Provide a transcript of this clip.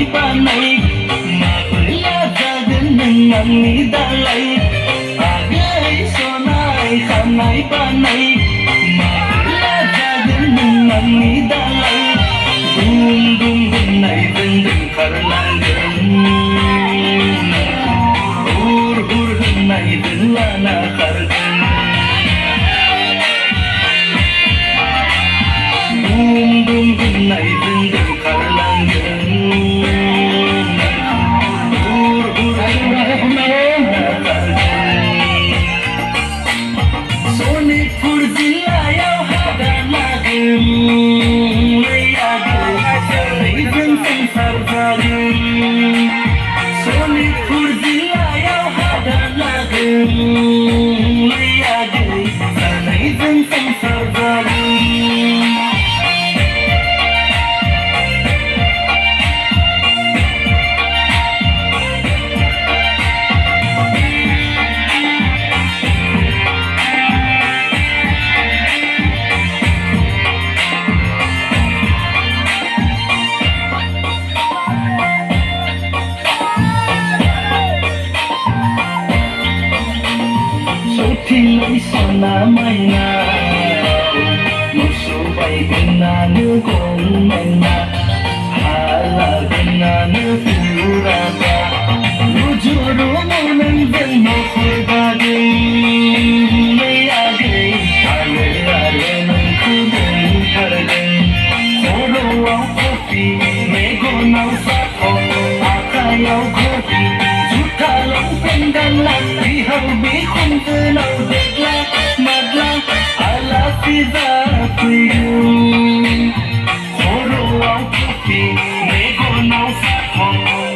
panay Makulagagan ng amidalay Agay sonay kanay panay Makulagagan ng amidalay Dum gunay dendeng karlangan Hur gunay denlana kargan Dum gunay dendeng karlangan Hur gunay kargan Sonit purzilayaw hadalagam Sonit purzilayaw hadalagam Layagay sanay dang sangsaragam Tilay sana may nga Musubay na nagong na Halaga na nagurada Lujuro mo nang dyan mo kurbagay Mayagay Ale-ale ng kudong karagay Koro ang kopi Mego ng sako Akayaw kopi Sutalang pendalang Ihaw bikong tunaw Madlang, I love you,